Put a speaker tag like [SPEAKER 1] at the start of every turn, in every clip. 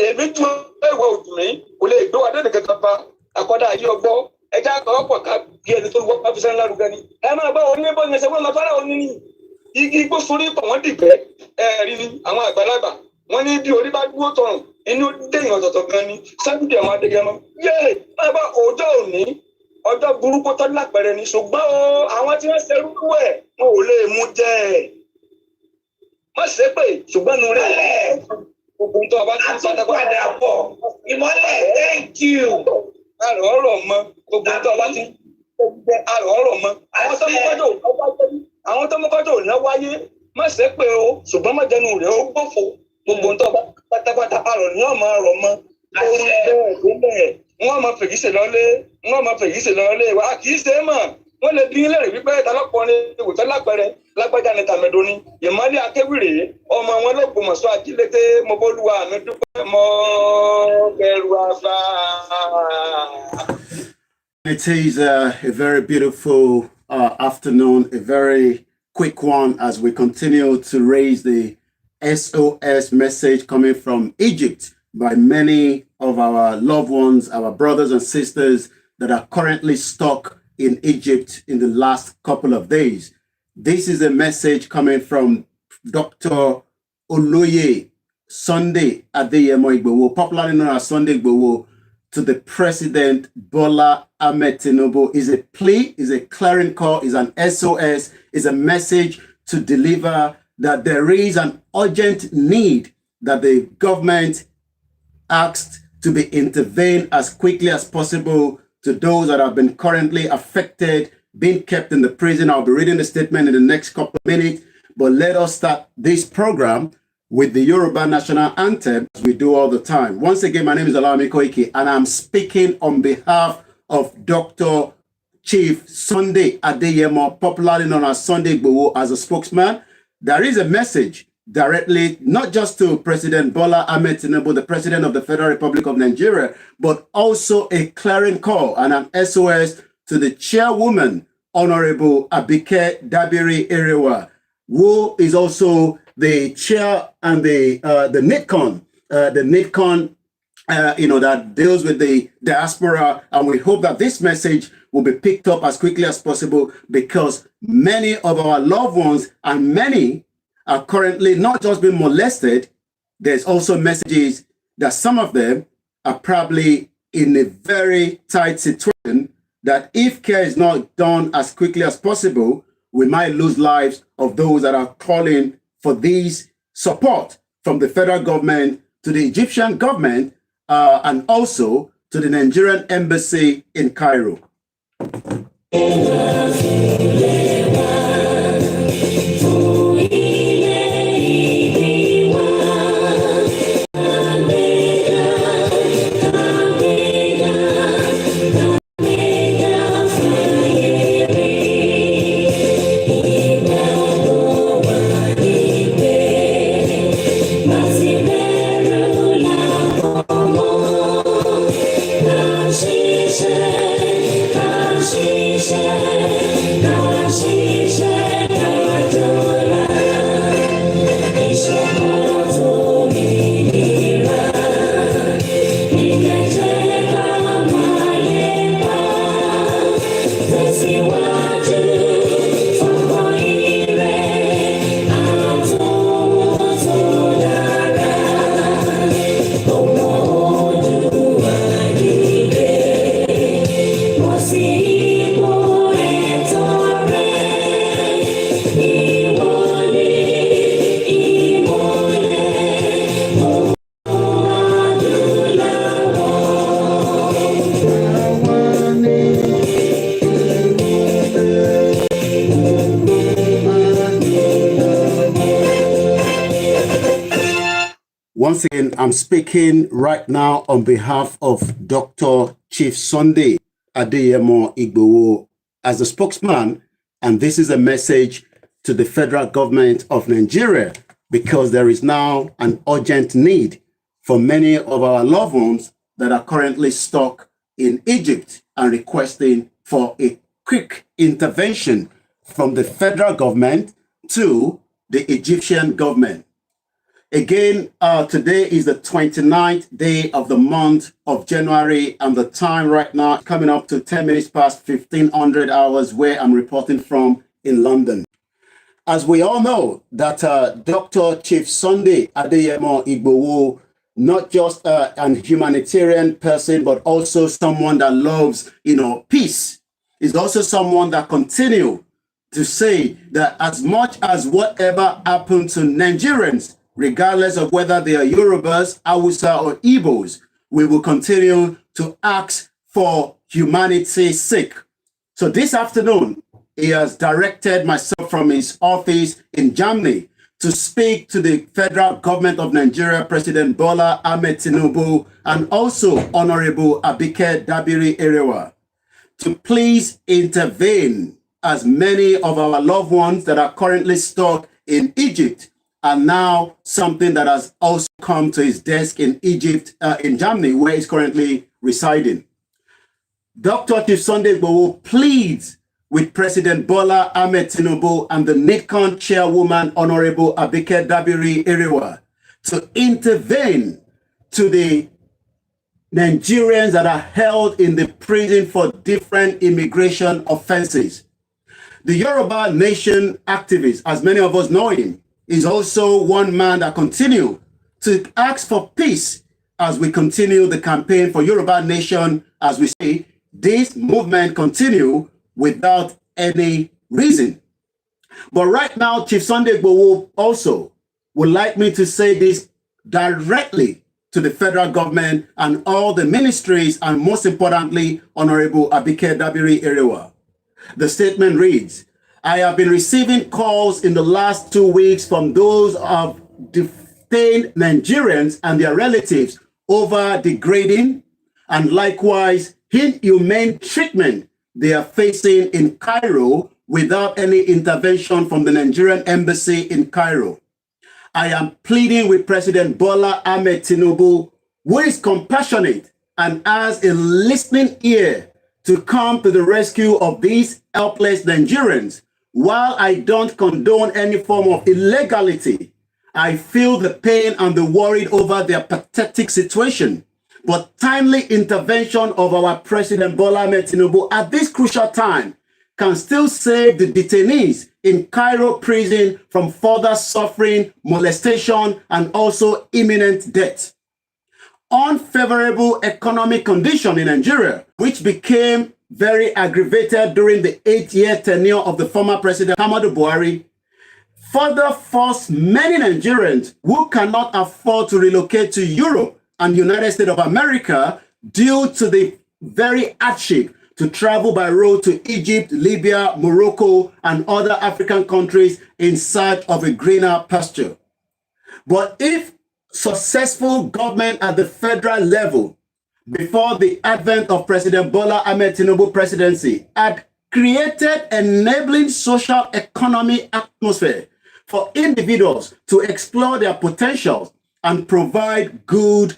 [SPEAKER 1] èmi ju ẹ̀wọ̀ òdùn mi kò lè gbé wa dẹ́nu kẹta pa àkọ́dá ayé ọgbọ́ ẹja àkọ́kọ́ ká bí ẹni tó wọ́n bá fi sẹ́ni lárugẹ ni ẹ máa bá òní bọ́ ìyẹn ṣe wọ́n máa fara òní ni igi igbó sórí pọ̀ wọ́n dìgbẹ́ ẹ̀rí ni àwọn àgbàlagbà wọ́n ní bí orí bá dúró tọrùn inú déyìn ọ̀tọ̀ọ̀tọ̀ gan ni sábìdì àwọn adéyẹmọ yéè máa bá ọjọ́ òní ọjọ́ burúkú tó lápẹẹrẹ ni ṣùgbọ́n àwọn tí wọ́n ṣerú ẹ̀ wọn ò lè mú jẹ́ ẹ̀ má ṣe pé ṣùgbọ́n nu rẹ̀ gbogbo tó ọba tí ń sọ padà pọ̀ ìmọ́lẹ̀ thank you àrò ọ̀rọ̀ mọ gbogbo tó ọba tí ń jẹ́ àrò ọ̀rọ̀ mọ àwọn tó mú kọ́jọ́ ò ná wáyé má ṣe pé o ṣùgbọ́n má jẹnu rẹ̀ ó gbófo gbogbo tó ọba pátápátá àrò ní ọmọ ọ̀rọ̀ mọ orí bẹ́ẹ̀ wọ́n máa fèyí ṣe lọ́lé wa kì í ṣe é mọ̀ wọ́n lè bí lẹ́rìí wípé talọ́pọ̀rin ìwòtọ́ lápẹẹrẹ lágbájá ní tàmẹ́dọ́ ni ìmọ̀lẹ́ akéwìrè ọmọ wọn ló gbòmọ̀ṣọ́ ajílété mọ́bọ́lúwa mi dúpẹ́ mọ́ bẹ̀rù àgbà.
[SPEAKER 2] It is a very beautiful afternoon, a very quick one as we continue to raise the SOS message coming from Egypt by many of our loved ones, our brothers and sisters that are currently stuck in Egypt in the last couple of days. This is a message coming from Dr. Oloye Sunday Adeyemo Igboho, popularly known as Sunday Igboho, to the President Bola Tinubu. Is a plea, is a clarion call, is an SOS, is a message to deliver that there is an urgent need that the government asked to be intervened as quickly as possible to those that have been currently affected, being kept in the prison. I'll be reading the statement in the next couple of minutes, but let us start this program with the Yoruba national anthem, as we do all the time. Once again, my name is OLAYOMI KOIKI, and I'm speaking on behalf of Dr. Chief Sunday Adeyemo, popularly known as Sunday Igboho, as a spokesman. There is a message directly, not just to President Bola Tinubu, the President of the Federal Republic of Nigeria, but also a clarion call and an SOS to the chairwoman, Honorable Abike Dabiri Erewa, who is also the chair and the NITCON, that deals with the diaspora. And we hope that this message will be picked up as quickly as possible, because many of our loved ones and many are currently not just being molested. There's also messages that some of them are probably in a very tight situation, that if care is not done as quickly as possible, we might lose lives of those that are calling for this support from the federal government to the Egyptian government and also to the Nigerian embassy in Cairo. Once again, I'm speaking right now on behalf of Dr. Chief Sunday Adeyemo Igboho as a spokesman, and this is a message to the federal government of Nigeria, because there is now an urgent need for many of our loved ones that are currently stuck in Egypt and requesting for a quick intervention from the federal government to the Egyptian government. Again, today is the 29th day of the month of January, and the time right now coming up to 10 minutes past 1500 hours where I'm reporting from in London. As we all know that Dr. Chief Sunday Adeyemo Igboho, not just an humanitarian person, but also someone that loves, peace, is also someone that continue to say that as much as whatever happened to Nigerians, regardless of whether they are Yorubas, Hausa, or Igbos, we will continue to ask for humanity's sake. So this afternoon, he has directed myself from his office in Germany to speak to the federal government of Nigeria, President Bola Ahmed Tinubu, and also Honorable Abike Dabiri-Erewa, to please intervene, as many of our loved ones that are currently stuck in Egypt are now something that has also come to his desk in Egypt, in Germany, where he's currently residing. Dr. Chief Sunday Igboho pleads with President Bola Ahmed Tinubu and the NIDCON chairwoman, Honorable Abike Dabiri-Erewa, to intervene to the Nigerians that are held in the prison for different immigration offenses. The Yoruba Nation activist, as many of us know him, is also one man that continue to ask for peace as we continue the campaign for Yoruba Nation. As we see, this movement continue without any reason. But right now, Chief Sunday Igboho also would like me to say this directly to the federal government and all the ministries, and most importantly, Honorable Abike Dabiri-Erewa. The statement reads, I have been receiving calls in the last 2 weeks from those of detained Nigerians and their relatives over degrading and likewise inhumane treatment they are facing in Cairo without any intervention from the Nigerian embassy in Cairo. I am pleading with President Bola Ahmed Tinubu, who is compassionate and has a listening ear, to come to the rescue of these helpless Nigerians. While I don't condone any form of illegality, I feel the pain and the worry over their pathetic situation. But timely intervention of our President Bola Ahmed Tinubu at this crucial time can still save the detainees in Cairo prison from further suffering, molestation, and also imminent death. Unfavorable economic condition in Nigeria, which became very aggravated during the 8-year tenure of the former President Muhammadu Buhari, further forced many Nigerians who cannot afford to relocate to Europe and United States of America due to the very hardship to travel by road to Egypt, Libya, Morocco, and other African countries in search of a greener pasture. But if successful government at the federal level before the advent of President Bola Ahmed Tinubu presidency had created enabling social economic atmosphere for individuals to explore their potentials and provide good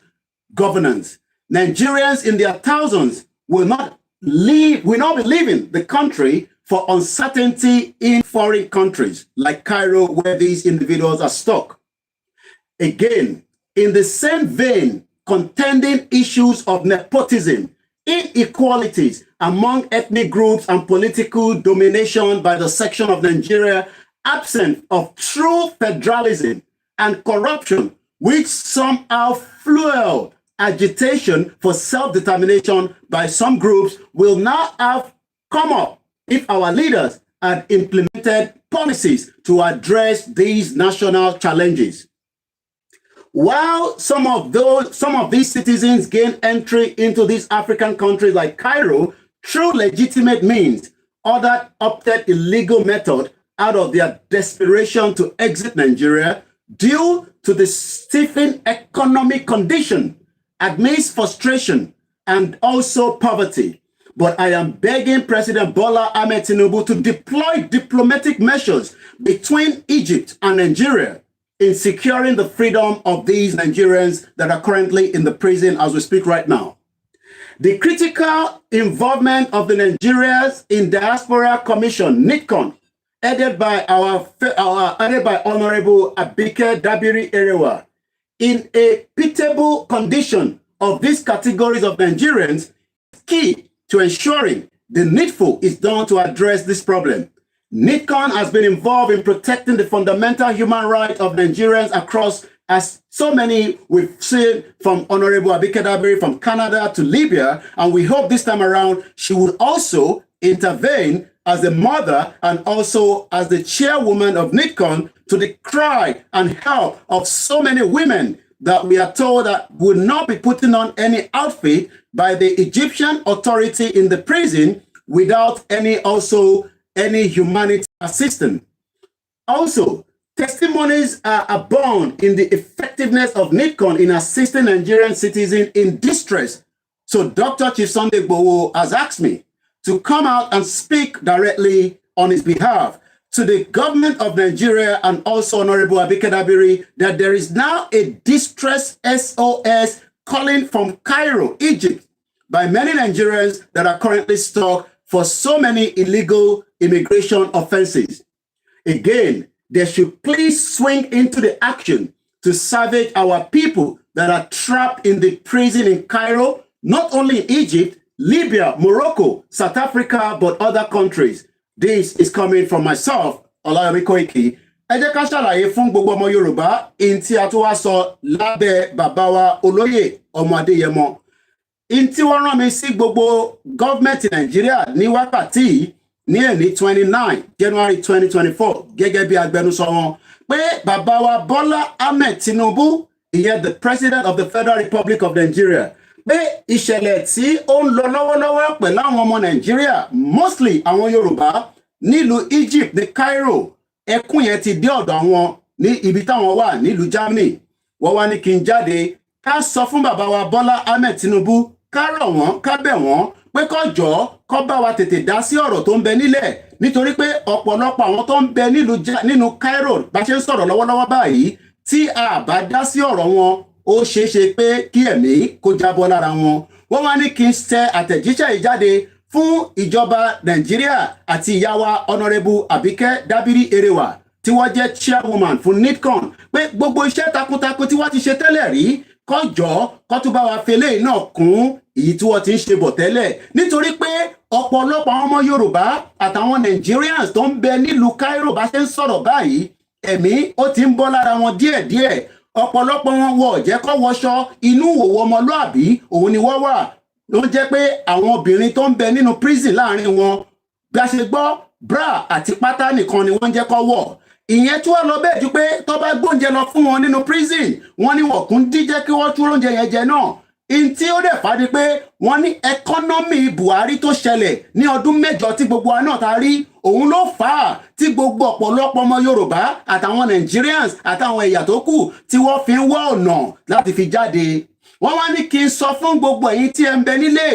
[SPEAKER 2] governance, Nigerians in their thousands will not be leaving the country for uncertainty in foreign countries like Cairo, where these individuals are stuck. Again, in the same vein, contending issues of nepotism, inequalities among ethnic groups, and political domination by the section of Nigeria absent of true federalism and corruption, which somehow fueled agitation for self-determination by some groups, will now have come up if our leaders had implemented policies to address these national challenges. While some of these citizens gain entry into these African countries like Cairo through legitimate means, others opted illegal method out of their desperation to exit Nigeria due to the stiffened economic condition, amidst frustration and also poverty. But I am begging President Bola Ahmed Tinubu to deploy diplomatic measures between Egypt and Nigeria in securing the freedom of these Nigerians that are currently in the prison as we speak right now. The critical involvement of the Nigerians in Diaspora Commission, NIDCON, headed by headed by Honorable Abike Dabiri Erewa, in a pitiable condition of these categories of Nigerians, key to ensuring the needful is done to address this problem. NITCON has been involved in protecting the fundamental human rights of Nigerians across, as so many we've seen, from Honorable Abike Dabiri from Canada to Libya, and we hope this time around she would also intervene as the mother and also as the chairwoman of NITCON to the cry and help of so many women that we are told that would not be putting on any outfit by the Egyptian authority in the prison without any humanitarian assistance. Also, testimonies are abound in the effectiveness of NITCON in assisting Nigerian citizens in distress. So Dr. Chief Sunday Igboho has asked me to come out and speak directly on his behalf to the government of Nigeria and also Honorable Abike Dabiri that there is now a distress SOS calling from Cairo, Egypt, by many Nigerians that are currently stuck for so many illegal immigration offenses. Again, they should please swing into the action to salvage our people that are trapped in the prison in Cairo, not only in Egypt, Libya, Morocco, South Africa, but other countries. This is coming from myself, OLAYOMI KOIKI. Ẹ jẹ́ ká ṣàlàyé fún gbogbo ọmọ Yorùbá in tí a tó wá sọ lábẹ́ bàbá wa Olóyè Ọmọ Adéyẹmọ. In tí wọ́n rán mi sí gbogbo gọ́ọ̀mẹ̀ntì Nàìjíríà ní wákàtí ní èní 29 January 2024 gẹ́gẹ́ bí agbẹnusọ wọn pé bàbá wa Bola Ahmed Tinubu, ìyẹn the President of the Federal Republic of Nigeria, pé ìṣẹ̀lẹ̀ tí ó ń lọ lọ́wọ́lọ́wọ́ pẹ̀lú àwọn ọmọ Nàìjíríà, mostly àwọn Yorùbá nílùú Egypt ní Cairo, ẹkún yẹn ti dé ọ̀dọ̀ àwọn ní ibi táwọn wà nílùú Germany. Wọ́n wá ní kí n jáde ká sọ fún bàbá wa Bola Ahmed Tinubu, ká rọ̀ wọ́n, ká bẹ̀ wọ́n pé kó jọ̀ọ́ kó bá wa tètè dá sí ọ̀rọ̀ tó ń bẹ nílẹ̀, nítorí pé ọ̀pọ̀lọpọ̀ àwọn tó ń bẹ nínú Cairo bá ṣe ń sọ̀rọ̀ lọ́wọ́lọ́wọ́ báyìí, tí a bá dá sí ọ̀rọ̀ wọn ó ṣeé ṣe pé kí ẹ̀mí kó jábọ́ lára wọn. Wọ́n wá ní kí n tẹ àtẹ̀jíṣẹ́ yìí jáde fún ìjọba Nàìjíríà àti ìyá wa Honorable Abike Dabiri Erewa tí wọ́n jẹ́ chairwoman fún NITCON pé gbogbo iṣẹ́ takuntakun tí wọ́n ti ṣe tẹ́lẹ̀ rí kó jọ̀ọ́ kó tún bá wa fele náà kún èyí tí wọ́n ti ń ṣe bọ̀ tẹ́lẹ̀, nítorí pé ọ̀pọ̀lọpọ̀ àwọn ọmọ Yorùbá àtàwọn Nigerians tó ń bẹ nílùú Cairo bá ṣe ń sọ̀rọ̀ báyìí, ẹ̀mí ó ti ń bọ́ lára wọn díẹ̀díẹ̀. Ọ̀pọ̀lọpọ̀ wọn wọ̀ jẹ́ kó wọṣọ inú òwò ọmọlúàbí òun ni wọ́n wà, ló ń jẹ́ pé àwọn obìnrin tó ń bẹ nínú prison láàrin wọn bí a ṣe gbọ́ bra àti pátá nìkan ni wọ́n ń jẹ́ kó wọ̀. Ìyẹn tí wọ́n lọ bẹ́ẹ̀ ju pé tó bá gbóúnjẹ lọ fún wọn nínú prison, wọ́n ní wọ́n kún díjẹ́ kí wọ́n tú oúnjẹ yẹn jẹ náà. In tí ó dẹ̀ fàdí pé wọ́n ní ẹkọ́nọ́mì Buhari tó ṣẹlẹ̀ ní ọdún 8 tí gbogbo wa náà ta rí, òun ló fà á tí gbogbo ọ̀pọ̀lọpọ̀ ọmọ Yorùbá àtàwọn Nigerians àtàwọn ẹ̀yà tó kù tí wọ́n fi ń wá ọ̀nà láti fi jáde. Wọ́n wá ní kí n sọ fún gbogbo ẹ̀yin tí ẹ ń bẹ nílé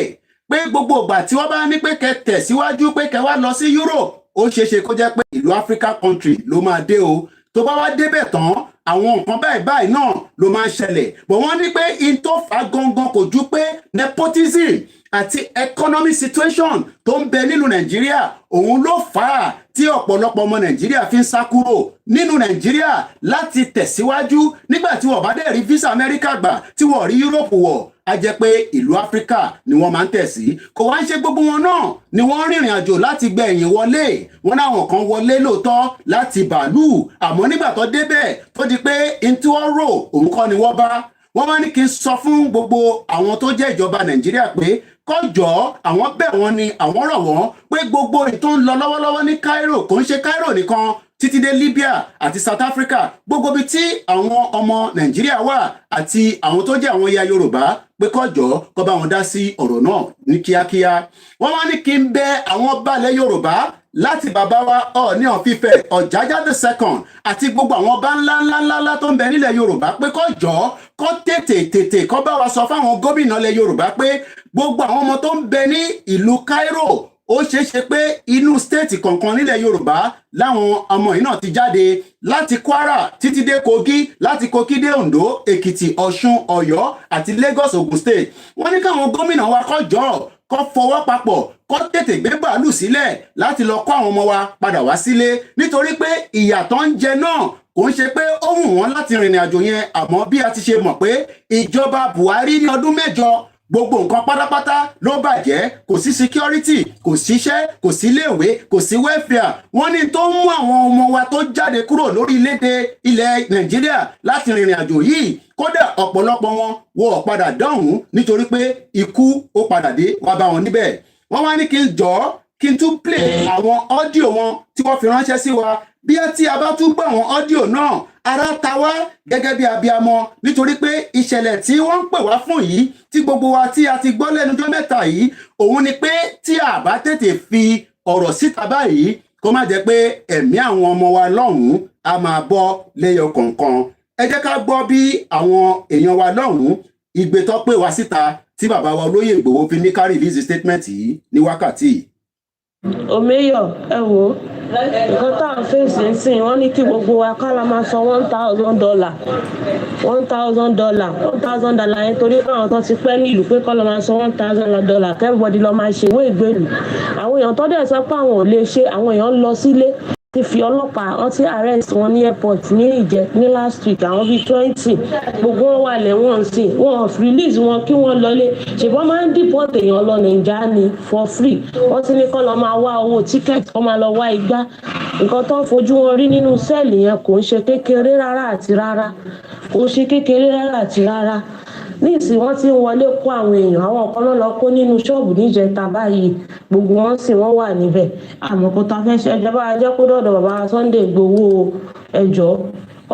[SPEAKER 2] pé gbogbo ìgbà tí wọ́n bá ní pé kẹ́ tẹ̀síwájú pé kẹ́ wá lọ sí Europe, ó ṣeéṣe kó jẹ́ pé ìlú Africa country ló máa dé o. Tó bá wá débẹ̀ tán, àwọn nǹkan báyìí náà ló máa ń ṣẹlẹ̀. Bọ̀ wọ́n ní pé in tó fà gangan kò ju pé nepotism àti economic situation tó ń bẹ nínú Nàìjíríà, òun ló fà á tí ọ̀pọ̀lọpọ̀ ọmọ Nàìjíríà fi ń sá kúrò nínú Nàìjíríà láti tẹ̀síwájú nígbà tí wọ́n bá dẹ̀ rí visa America gbà, tí wọ́n rí Europe wọ̀, a jẹ́ pé ìlú Áfíríkà ni wọ́n máa ń tẹ̀ sí. Kò wá ń ṣe gbogbo wọn náà ni wọ́n rìnrìn àjò láti gbẹ ẹ̀yìn wọlé. Wọ́n náwọn kan wọlé lóòótọ́ láti bàálù, àmọ́ nígbà tó débẹ̀ tó di pé in tí wọ́n rò òun kọ́ ni wọ́n bá. Wọ́n wá ní kí n sọ fún gbogbo àwọn tó jẹ́ ìjọba Nàìjíríà pé kó jọ̀ọ́ àwọn bẹ̀ wọ́n ni àwọn rọ̀ wọ́n pé gbogbo ètò ń lọ lọ́wọ́lọ́wọ́ ní Cairo kò ń ṣe Cairo nìkan, títí dé Libya àti South Africa, gbogbo ibi tí àwọn ọmọ Nàìjíríà wà àti àwọn tó jẹ́ àwọn ẹ̀yà Yorùbá pé kó jọ̀ọ́ kó bá wọn dá sí ọ̀rọ̀ náà ní kíákíá. Wọ́n wá ní kí n bẹ àwọn baálẹ̀ Yorùbá láti bàbá wa Ọọ̀ni of Ifẹ̀ Ọ̀jájá II àti gbogbo àwọn ọba ńláńláńlá tó ń bẹ nílẹ̀ Yorùbá pé kó jọ̀ọ́ kó tètè kó bá wa sọ fáwọn gómìnà ilẹ̀ Yorùbá pé gbogbo àwọn ọmọ tó ń bẹ ní ìlú Cairo, ó ṣeé ṣe pé inú stéètì kọ̀ọ̀kan nílẹ̀ Yorùbá láwọn ọmọ yìí náà ti jáde, láti Kwara títí dé Kogi, láti Kogi dé Ondo, Èkìtì, Ọ̀ṣun, Ọ̀yọ́ àti Lagos, Ogun State. Wọ́n ní káwọn gómìnà wa kó jọ̀ọ́ kó fọwọ́ papọ̀ kó tètè gbé bàálù sílẹ̀ láti lọ kó àwọn ọmọ wa padà wá sílé nítorí pé ìyà tó ń jẹ náà kò ń ṣe pé ó wù wọ́n láti rìnrìn àjò yẹn àmọ́ bí a ti ṣe mọ̀ pé ìjọba Buhari ní ọdún 8 gbogbo nǹkan pátápátá ló bàjẹ́ kò sí security kò síṣẹ́ kò sí iléèwé kò sí welfare wọ́n ní tó ń mú àwọn ọmọ wa tó jáde kúrò lórí ilẹ̀ Nàìjíríà láti rìnrìn àjò yìí kódà ọ̀pọ̀lọpọ̀ wọn wọ́n padà dáhùn nítorí pé ikú ó padà dé wá bá wọn níbẹ̀ wọ́n wá ní kí n tún play àwọn ọ́díò wọn tí wọ́n fi ránṣẹ́ sí wa bí a bá tún gbọ́ àwọn ọ́díò náà ara ta wá gẹ́gẹ́ bí abiyamọ nítorí pé ìṣẹ̀lẹ̀ tí wọ́n ń pè wá fún yìí tí gbogbo wa tí a ti gbọ́ lẹ́nujọ́ mẹ́ta yìí òun ni pé tí a bá tètè fi ọ̀rọ̀ síta báyìí kó má jẹ́ pé ẹ̀mí àwọn ọmọ wa lọ́hùn-ún a máa bọ́ lẹ́yọ kọ̀ọ̀kan ẹ jẹ́ ká gbọ́ bí àwọn èèyàn wa lọ́hùn-ún ìgbé tó pè wá síta tí bàbá wa olóyè Ìgbòho fi ní ká release statement yìí ní wákàtí.
[SPEAKER 3] Omeyo ẹ wò ó nǹkan tá à ń fèsì ń sìn wọ́n ní kí gbogbo wa ká la máa san $1,000 $1,000 yẹn torí pé àwọn tó ti pẹ́ ní ìlú pé kọ́ lọ máa san $1,000 kẹ́rìbọ́dì lọ máa ṣèwé ìgbélú àwọn èèyàn tó dẹ̀ sọ pé àwọn ò lè ṣe àwọn èèyàn lọ sílé ti fi ọlọ́pàá wọ́n ti arrest wọn ní airport ní last week àwọn bíi 20 gbogbo wọn wà lẹ́wọ̀n sí wọn release wọn kí wọ́n lọlé ṣùgbọ́n máa ń deport èèyàn lọ Nàìjíríà ní for free wọ́n ti ní kọ́ lọ máa wá owó ticket kọ́ máa lọ wá igbá nǹkan tó ń fojú wọn rí nínú sẹ́ẹ̀lì yẹn kò ń ṣe kékeré rárá àti rárá ní ìsìn wọn ti ń wọlé kó àwọn èèyàn àwọn kan náà lọ kó nínú ṣọ́ọ̀bù níjẹta báyìí gbogbo wọn sì wọ́n wà níbẹ̀ àmọ́ kó ta fẹ́ ṣe ẹjọ́ bá jẹ́ kó dọ̀dọ̀ bàbá Sunday Igboho ẹjọ́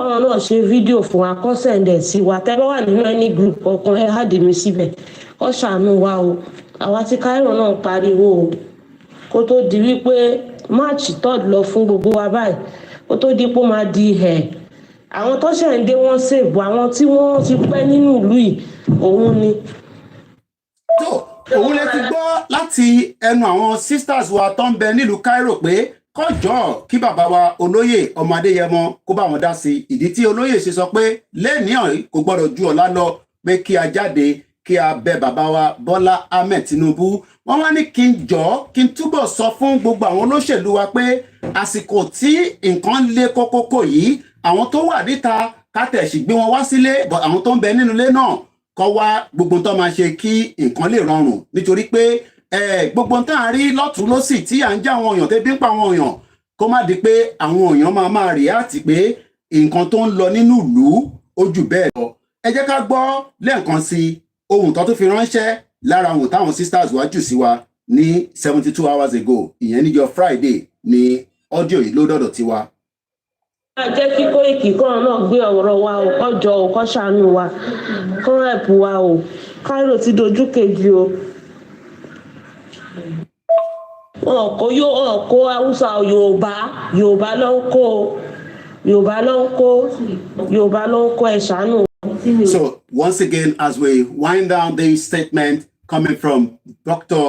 [SPEAKER 3] ọ̀rọ̀ náà ṣe fídíò fún akọ́sẹ̀ǹdẹ̀ sí wa tẹ́ bá wà nínú ẹni group ọkàn ẹ̀ hàdì mi síbẹ̀ kó ṣàánú wa o àwa tí Cairo náà pariwo o kó tó di wípé March 3rd lọ fún gbogbo wa báyìí kó tó di pé ó máa di àwọn tó ṣẹ̀ ń dé wọ́n ṣèbò àwọn tí wọ́n ti pẹ́ nínú ìlú yìí òun ni.
[SPEAKER 2] tó òun lè ti gbọ́ láti ẹnu àwọn sisters wa tó ń bẹ nílùú Cairo pé kọjọ́ kí bàbá wa olóyè ọmọ Adéyẹmọ kó bá wọn dá sí ìdí tí olóyè ṣe sọ pé lẹ́nìí kò gbọ́dọ̀ ju ọ̀la lọ pé kí a jáde kí a bẹ bàbá wa Bọ́lá Ahmed Tinubu wọ́n wá ní kí n túbọ̀ sọ fún gbogbo àwọn olóṣèlú wa pé àsìkò tí nǹkan le kókókó yìí àwọn tó wà níta kátẹ̀sì gbé wọn wá sílé bọ̀ àwọn tó ń bẹ nínú ilé náà kọ́ wá gbogbo tó máa ṣe kí nǹkan lè rọrùn nítorí pé gbogbo tá à ń rí lọ́tún lọ́sì tí à ń já àwọn èèyàn tẹ́bí ń pa àwọn èèyàn kó má di pé àwọn èèyàn máa rí àti pé nǹkan tó ń lọ nínú ìlú ó jù bẹ́ẹ̀ lọ ẹ jẹ́ ká gbọ́ lẹ́ẹ̀kan sí ohun tó tún fi ránṣẹ́ lára ohun táwọn sisters wá jù sí wa ní 72 hours ago ìyẹn níjọ́ Friday ní ọ́díò yìí ló dọ̀dọ̀ tiwa.
[SPEAKER 3] jẹ́ kí Kóìkì kan náà gbé ọ̀rọ̀ wa ò kọjọ ò kọ́ ṣàánú wa kọ́ ẹ̀pù wa ò Cairo ti dojú kejì o wọn kó Haúsá Yorùbá ló ń kó ẹ̀ ṣàánú.
[SPEAKER 2] So once again, as we wind down this statement coming from Dr.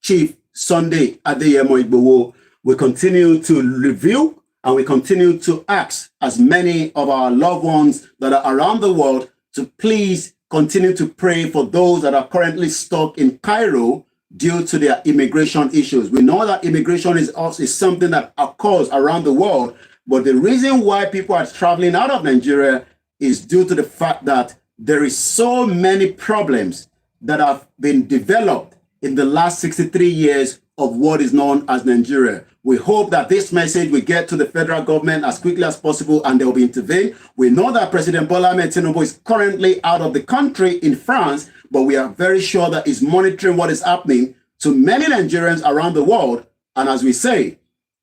[SPEAKER 2] Chief Sunday Adeyemo Igboho, we continue to review and we continue to ask as many of our loved ones that are around the world to please continue to pray for those that are currently stuck in Cairo due to their immigration issues. We know that immigration is something that occurs around the world, but the reason why people are traveling out of Nigeria is due to the fact that there is so many problems that have been developed in the last 63 years of what is known as Nigeria. We hope that this message will get to the federal government as quickly as possible and they will be intervened. We know that President Bola Tinubu is currently out of the country in France, but we are very sure that he's monitoring what is happening to many Nigerians around the world. And as we say,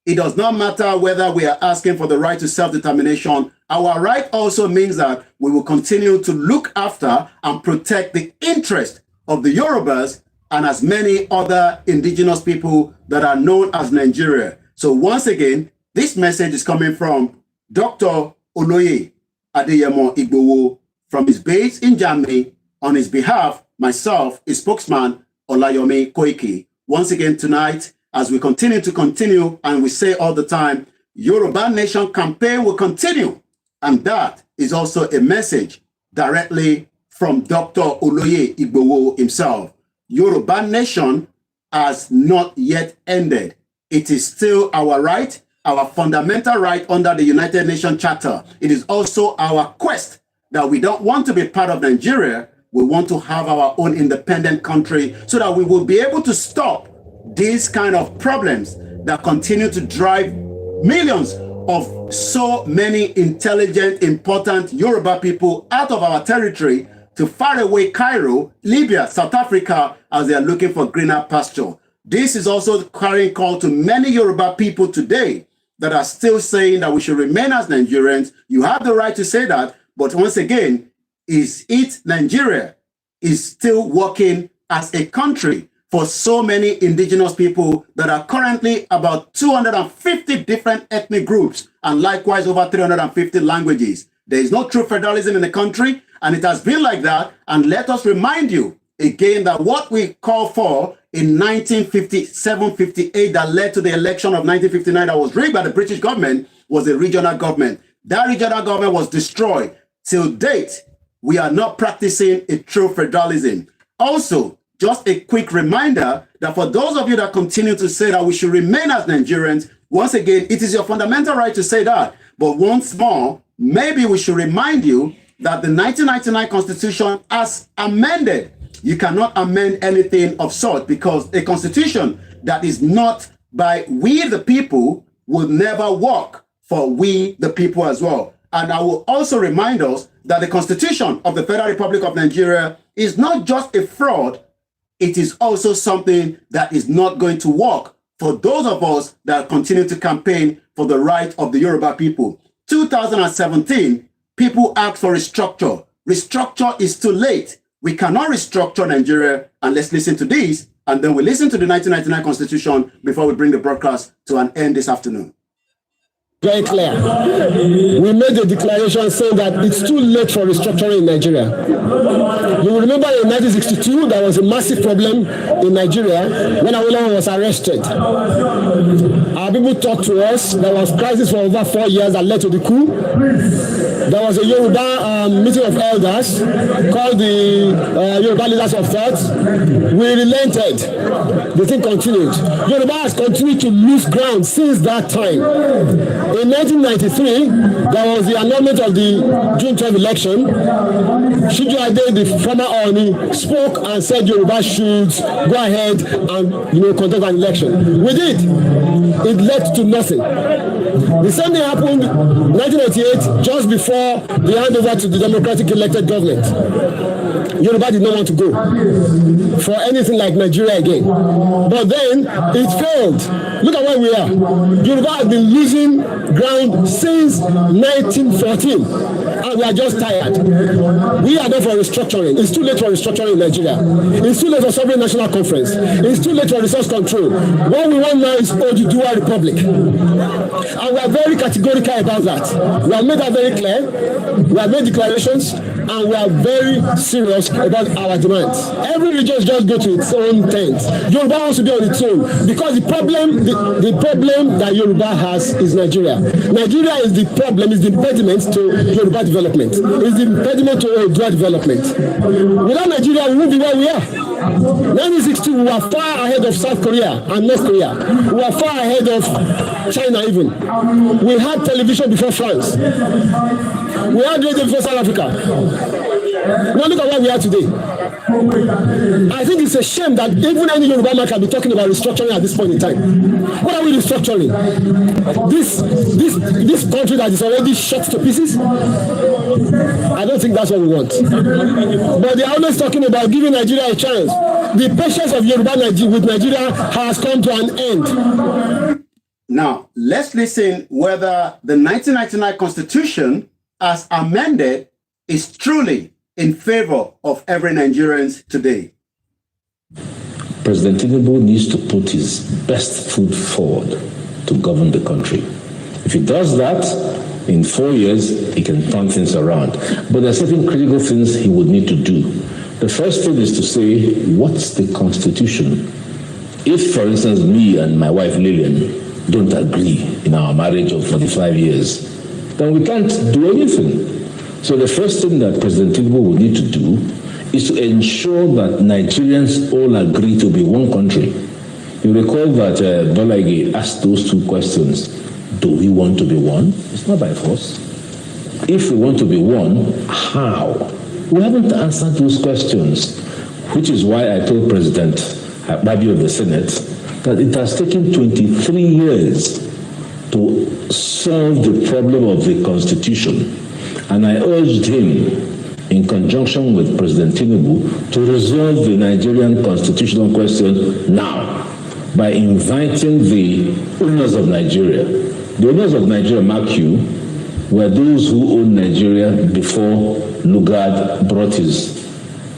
[SPEAKER 2] it does not matter whether we are asking for the right to self-determination. Our right also means that we will continue to look after and protect the interest of the Yorubas and as many other indigenous people that are known as Nigeria. So once again, this message is coming from Dr. Olóyè Adéyẹmọ Igboho from his base in Germany. On his behalf, myself, his spokesman, OLAYOMI KOIKI. Once again tonight, as we continue, and we say all the time, Yoruba Nation campaign will continue. And that is also a message directly from Dr. Olóyè Igboho himself. Yoruba Nation has not yet ended. It is still our right, our fundamental right under the United Nations Charter. It is also our quest that we don't want to be part of Nigeria. We want to have our own independent country so that we will be able to stop these kind of problems that continue to drive millions of so many intelligent, important Yoruba people out of our territory to faraway Cairo, Libya, South Africa, as they are looking for greener pasture. This is also carrying call to many Yoruba people today that are still saying that we should remain as Nigerians. You have the right to say that, but once again, is it Nigeria is still working as a country for so many indigenous people that are currently about 250 different ethnic groups and likewise over 350 languages. There is no true federalism in the country, and it has been like that. And let us remind you again that what we call for in 1957-58 that led to the election of 1959 that was rigged by the British government was a regional government. That regional government was destroyed. Till date, we are not practicing a true federalism. Also, just a quick reminder that for those of you that continue to say that we should remain as Nigerians, once again, it is your fundamental right to say that. But once more, maybe we should remind you that the 1999 Constitution as amended, you cannot amend anything of sort because a constitution that is not by we the people will never work for we the people as well. And I will also remind us that the Constitution of the Federal Republic of Nigeria is not just a fraud, it is also something that is not going to work for those of us that continue to campaign for the right of the Yoruba people. 2017, people asked for restructure. Restructure is too late. We cannot restructure Nigeria. And let's listen to this. And then we listen to the 1999 Constitution before we bring the broadcast to an end this afternoon.
[SPEAKER 4] Very clear. We made a declaration saying that it's too late for restructuring in Nigeria. You will remember in 1962, there was a massive problem in Nigeria when OLAYOMI was arrested. Our people talked to us. There was crisis for over 4 years that led to the coup. There was a Yoruba meeting of elders called the Yoruba Leaders of Thought. We relented. The thing continued. Yoruba has continued to lose ground since that time. In 1993, there was the annulment of the June 12 election. Shiju Ade, the former Oni, spoke and said Yoruba should go ahead and conduct an election. We did. It led to nothing. The same thing happened in 1998, just before the handover to the democratic elected government. Yoruba did not want to go for anything like Nigeria again. But then it failed. Look at where we are. Yoruba has been losing ground since 1914, and we are just tired. We are there for restructuring. It's too late for restructuring in Nigeria. It's too late for sovereign national conference. It's too late for resource control. What we want now is Oduduwa Republic, and we are very categorical about that. We have made that very clear. We have made declarations, and we are very serious about our demands. Every region just go to its own tent. Yoruba wants to be on its own because the problem that Yoruba has is Nigeria. Nigeria is the problem, is the impediment to Yoruba development. Is the impediment to Oduduwa development. Without Nigeria, we won't be where we are. 1960, we were far ahead of South Korea and North Korea. We were far ahead of China even. We had television before France. We had radio before South Africa. Now look at where we are today. I think it's a shame that even any Yoruba man can be talking about restructuring at this point in time. What are we restructuring? This country that is already shot to pieces? I don't think that's what we want. But they are always talking about giving Nigeria a chance. The patience of Yoruba with Nigeria has come to an end.
[SPEAKER 2] Now, let's listen whether the 1999 Constitution, as amended, is truly in favor of every Nigerian today.
[SPEAKER 5] President Tinubu needs to put his best foot forward to govern the country. If he does that, in 4 years, he can turn things around. But there are certain critical things he would need to do. The first thing is to say, what's the Constitution? If, for instance, me and my wife Lillian don't agree in our marriage of 45 years, then we can't do anything. So the first thing that President Tinubu will need to do is to ensure that Nigerians all agree to be one country. You recall that Bola asked those two questions. Do we want to be one? It's not by force. If we want to be one, how? We haven't answered those questions, which is why I told President Babi of the Senate that it has taken 23 years to solve the problem of the Constitution. And I urged him, in conjunction with President Tinubu, to resolve the Nigerian constitutional question now by inviting the owners of Nigeria. The owners of Nigeria, mark you, were those who owned Nigeria before Lugard brought his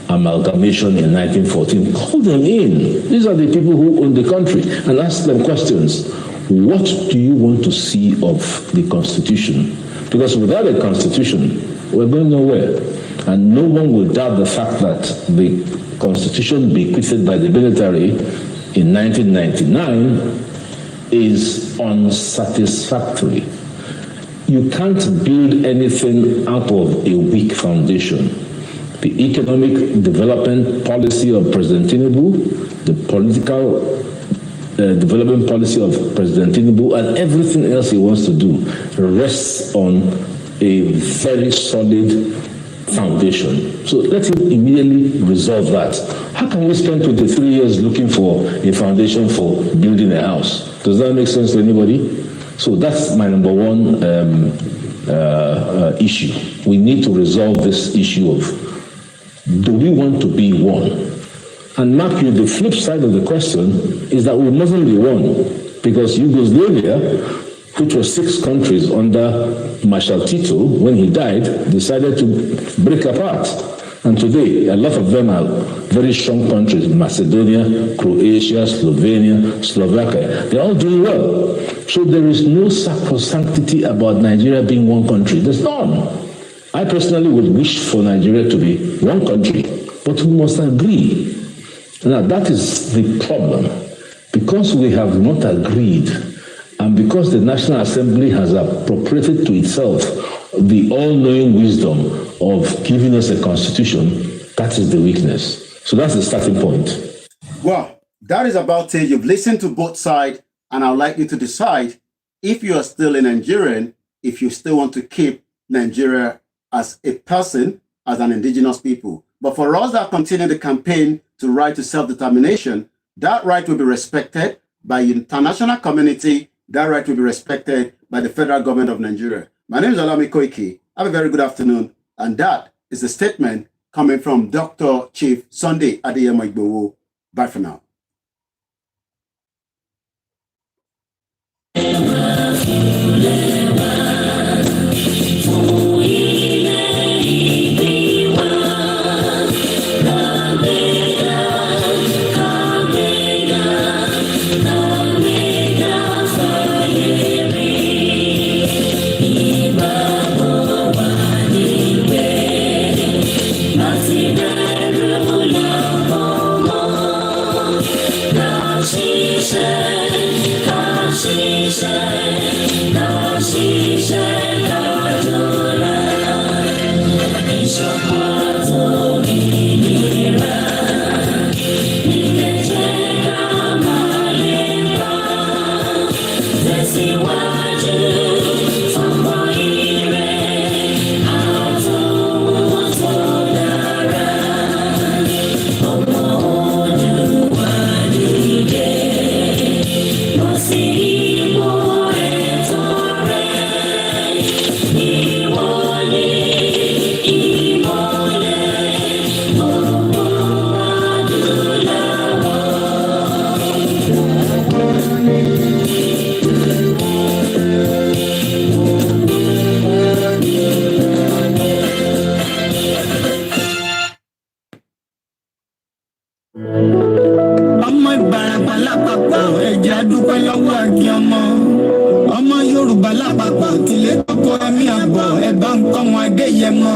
[SPEAKER 5] amalgamation in 1914. Call them in. These are the people who own the country, and ask them questions. What do you want to see of the Constitution? Because without a Constitution, we're going nowhere. And no one will doubt the fact that the Constitution bequeathed by the military in 1999 is unsatisfactory. You can't build anything out of a weak foundation. The economic development policy of President Tinubu, the political development policy of President Tinubu, and everything else he wants to do rests on a very solid foundation. So let him immediately resolve that. How can we spend 23 years looking for a foundation for building a house? Does that make sense to anybody? So that's my number one issue. We need to resolve this issue of, do we want to be one? And mark you, the flip side of the question is that we mustn't be one, because Yugoslavia, which was 6 countries under Marshal Tito, when he died, decided to break apart. And today, a lot of them are very strong countries: Macedonia, Croatia, Slovenia, Slovakia. They're all doing well. So there is no sacrosanctity about Nigeria being one country. There's none. I personally would wish for Nigeria to be one country, but we must agree. Now, that is the problem. Because we have not agreed, and because the National Assembly has appropriated to itself the all-knowing wisdom of giving us a constitution, that is the weakness. So that's the starting point.
[SPEAKER 2] Well, that is about it. You've listened to both sides, and I'd like you to decide if you are still a Nigerian, if you still want to keep Nigeria as a person, as an indigenous people. But for us that continue the campaign to right to self-determination, that right will be respected by the international community. That right will be respected by the federal government of Nigeria. My name is OLAYOMI KOIKI. Have a very good afternoon. And that is a statement coming from Dr. Chief Sunday Adeyemo Igboho. Bye for now.
[SPEAKER 6] Yorùbá lápapọ̀ tilẹ̀ kọ́kọ́ ẹ̀mí àgbọ̀ ẹ̀bá nǹkan wọn Adéyẹmọ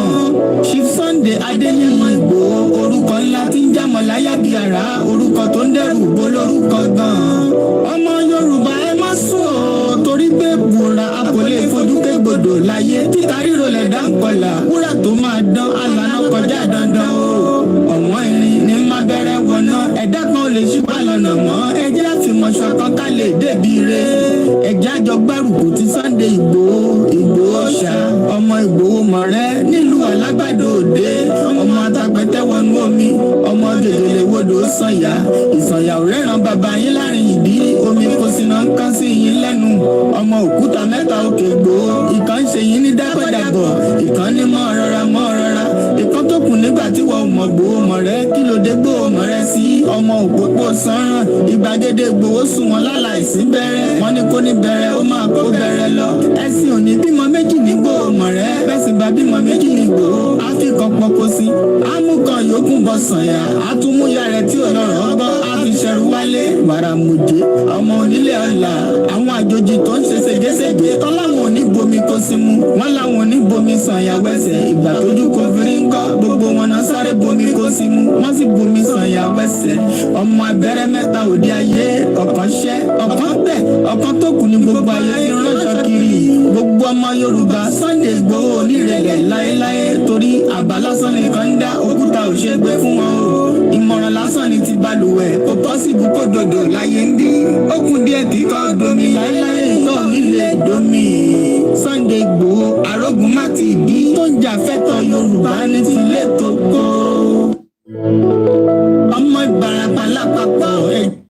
[SPEAKER 6] Chief Sunday Adéyẹmọ Ìgbòho orúkọ ńlá tí ń jámọ̀ láyà bí àrá orúkọ tó ń dẹ́rù bó lórúkọ gan-an ọmọ Yorùbá ẹ má sùn ọ́ torí pé bùrà a kò lè fojú kégbodò láyé títa ríro lẹ̀ dá nkọlà wúrà tó máa dán alànà kọjá dandan o ọ̀wọ́n irin ní má bẹ̀rẹ̀ wọ̀nà ẹ̀dá kan ò lè ṣùgbọ́n lọ́nà mọ́ ẹjẹ́ àfimọ́ fìmọ̀ ṣọ̀kan ká lè débi re ẹ̀jẹ̀ àjọ gbárùkù ti Sunday Igboho ṣá ọmọ Igboho mọ̀rẹ́ nílùú Alágbàdo Òde ọmọ atapẹ̀tẹ̀ wọnú omi ọmọ gègèlè wodò sànyà ìsànyà òrẹ́ràn bàbá yín láàrin ìdí omi kò sí náà ń kán sí yín lẹ́nu ọmọ òkúta mẹ́ta òkè Ìgbòho ìkan ṣe yín ní dábọ̀dàbọ̀ ìkan ní mọ́ rọra ìkan tó kù nígbà tí wọ́n mọ̀ Ìgbòho mọ̀rẹ́ kí ló dé Ìgbòho mọ̀rẹ́ sí ọmọ òpópó sanran ìgbàgede Ìgbòho sùn wọn láláìsí bẹ̀rẹ̀ wọn ní kó ní bẹ̀rẹ̀ ó máa kó bẹ̀rẹ̀ lọ ẹ̀sìn òní bímọ méjì ní Ìgbòho mọ̀rẹ́ bẹ́sì bá bímọ méjì ní Ìgbòho áfíkan pọpọ sí ámúkan yòókù bọ sànyà àtúmúyà rẹ tí ò lọ́rọ̀ ọgbọ́n àfiṣẹrù wálé wàràmùjẹ ọmọ onílé ọ̀la àwọn àjòjì tó ń ṣe ségesège tọ́láwọn ò ní bomi kó sí mu wọ́n láwọn ò ní bomi sànyà wẹ́sẹ̀ ìgbà tójú kò fi rí ńkọ́ gbogbo wọn náà sáré bomi kó sí mu wọ́n sì bomi sànyà wẹ́sẹ̀ ọmọ abẹ́rẹ́ mẹ́ta òde ayé ọ̀kan ṣẹ́ ọ̀kan bẹ̀ ọ̀kan tó kù ní gbogbo ayé ti ránṣọ kiri gbogbo ọmọ Yorùbá Sunday Igboho onírẹ̀lẹ̀ láéláé torí àbá lásán nìkan ń dá òkúta ò ṣe gbé fún wọn o ìmọ̀ràn lásán ni ti balùwẹ̀ ó pọ́sibú kó dòdò láyé ń bí ó kún díẹ̀ tí kò domi láéláé.